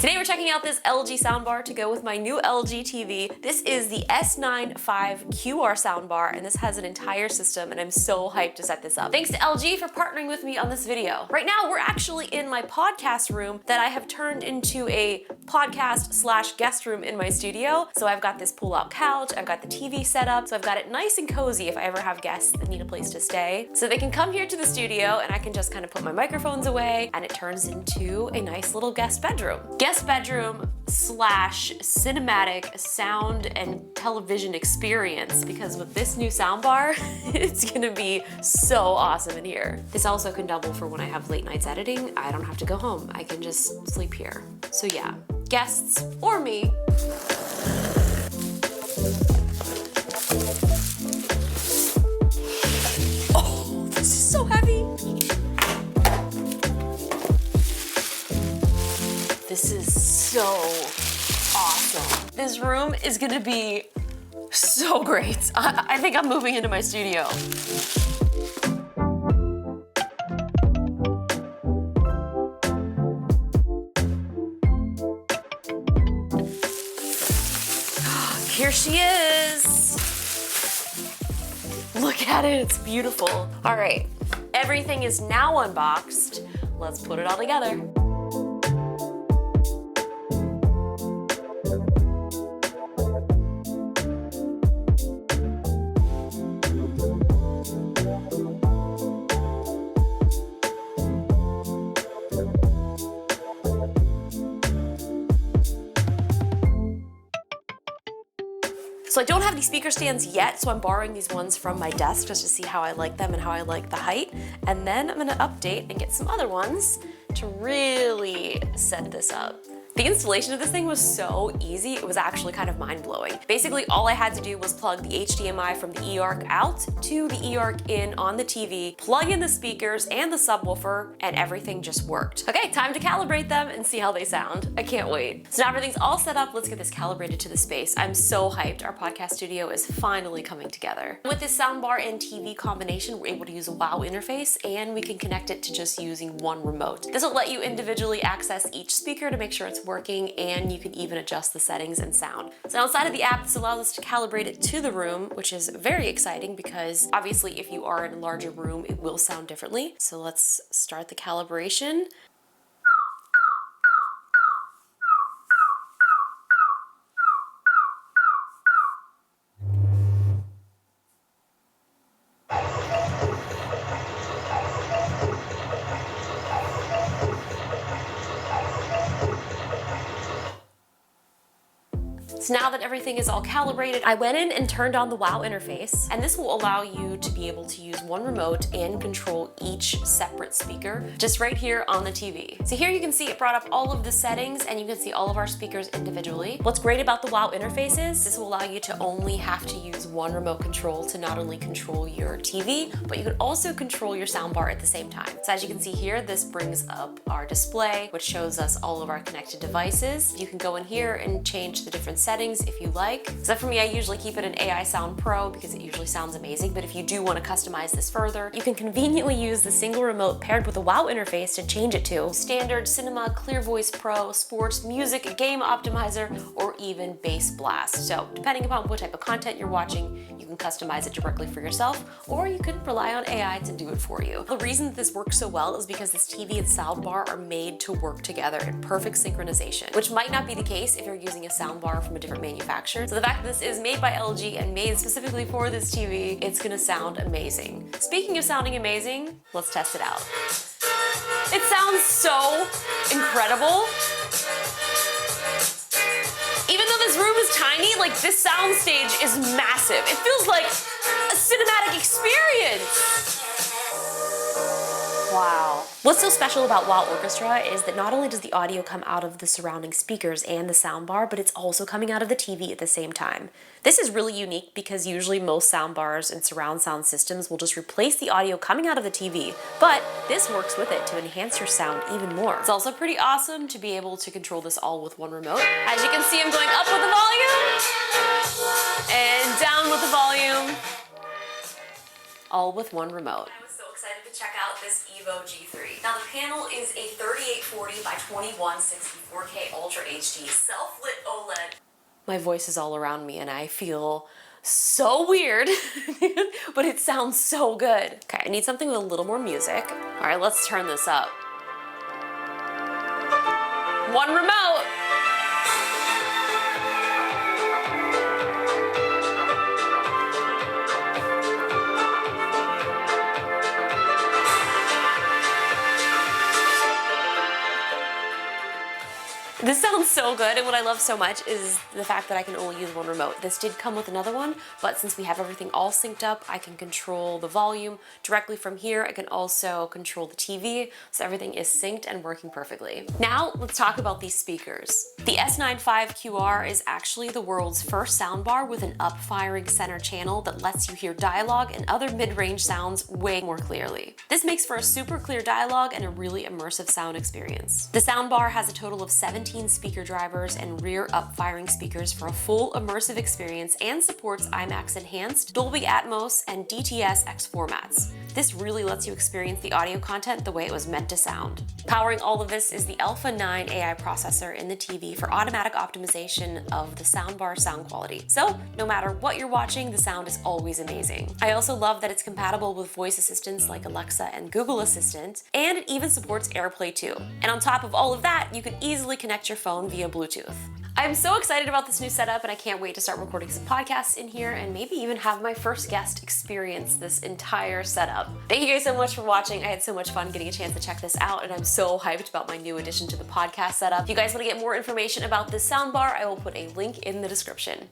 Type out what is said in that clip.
Today we're checking out this LG soundbar to go with my new LG TV. This is the S95QR soundbar, and this has an entire system, and I'm so hyped to set this up. Thanks to LG for partnering with me on this video. Right now, we're actually in my podcast room that I have turned into a podcast / guest room in my studio. So I've got this pull-out couch, I've got the TV set up, so I've got it nice and cozy if I ever have guests that need a place to stay. So they can come here to the studio and I can just kind of put my microphones away and it turns into a nice little guest bedroom. Guest bedroom / cinematic sound and television experience, because with this new soundbar, it's gonna be so awesome in here. This also can double for when I have late nights editing. I don't have to go home. I can just sleep here. So yeah, guests or me. Oh, this is so heavy. This is so awesome. This room is gonna be so great. I think I'm moving into my studio. Here she is. Look at it, it's beautiful. All right, everything is now unboxed. Let's put it all together. So I don't have any speaker stands yet, so I'm borrowing these ones from my desk just to see how I like them and how I like the height. And then I'm gonna update and get some other ones to really set this up. The installation of this thing was so easy, it was actually kind of mind-blowing. Basically, all I had to do was plug the HDMI from the eARC out to the eARC in on the TV, plug in the speakers and the subwoofer, and everything just worked. Okay, time to calibrate them and see how they sound. I can't wait. So now everything's all set up, let's get this calibrated to the space. I'm so hyped. Our podcast studio is finally coming together. With this soundbar and TV combination, we're able to use a WOW interface, and we can connect it to just using one remote. This will let you individually access each speaker to make sure it's working, and you can even adjust the settings and sound. So outside of the app, this allows us to calibrate it to the room, which is very exciting because obviously if you are in a larger room, it will sound differently. So let's start the calibration. So now that everything is all calibrated, I went in and turned on the WOW interface, and this will allow you to be able to use one remote and control each separate speaker just right here on the TV. So here you can see it brought up all of the settings, and you can see all of our speakers individually. What's great about the WOW interface is this will allow you to only have to use one remote control to not only control your TV, but you can also control your soundbar at the same time. So as you can see here, this brings up our display, which shows us all of our connected devices. You can go in here and change the different settings if you like. So for me, I usually keep it in AI Sound Pro because it usually sounds amazing, but if you do want to customize this further, you can conveniently use the single remote paired with a WOW interface to change it to Standard, Cinema, Clear Voice Pro, Sports, Music, Game Optimizer, or even Bass Blast. So depending upon what type of content you're watching, you can customize it directly for yourself, or you can rely on AI to do it for you. The reason that this works so well is because this TV and soundbar are made to work together in perfect synchronization, which might not be the case if you're using a soundbar from a different manufacturer. So the fact that this is made by LG and made specifically for this TV, it's gonna sound amazing. Speaking of sounding amazing, let's test it out. It sounds so incredible. Even though this room is tiny, like this sound stage is massive. It feels like a cinematic experience. Wow. What's so special about WOW Orchestra is that not only does the audio come out of the surrounding speakers and the soundbar, but it's also coming out of the TV at the same time. This is really unique because usually most soundbars and surround sound systems will just replace the audio coming out of the TV, but this works with it to enhance your sound even more. It's also pretty awesome to be able to control this all with one remote. As you can see, I'm going up with the volume and down with the volume, all with one remote. excited to check out this Evo G3. Now the panel is a 3840 by 2160 4K Ultra HD self-lit OLED. My voice is all around me and I feel so weird, but it sounds so good. Okay, I need something with a little more music. All right, let's turn this up. One remote. This sounds so good, and what I love so much is the fact that I can only use one remote. This did come with another one, but since we have everything all synced up, I can control the volume directly from here. I can also control the TV, so everything is synced and working perfectly. Now, let's talk about these speakers. The S95QR is actually the world's first soundbar with an up-firing center channel that lets you hear dialogue and other mid-range sounds way more clearly. This makes for a super clear dialogue and a really immersive sound experience. The soundbar has a total of 17 speaker drivers and rear up-firing speakers for a full immersive experience and supports IMAX Enhanced, Dolby Atmos, and DTS-X formats. This really lets you experience the audio content the way it was meant to sound. Powering all of this is the Alpha 9 AI processor in the TV for automatic optimization of the soundbar sound quality. So no matter what you're watching, the sound is always amazing. I also love that it's compatible with voice assistants like Alexa and Google Assistant, and it even supports AirPlay too. And on top of all of that, you can easily connect your phone via Bluetooth. I'm so excited about this new setup and I can't wait to start recording some podcasts in here and maybe even have my first guest experience this entire setup. Thank you guys so much for watching. I had so much fun getting a chance to check this out and I'm so hyped about my new addition to the podcast setup. If you guys want to get more information about this soundbar, I will put a link in the description.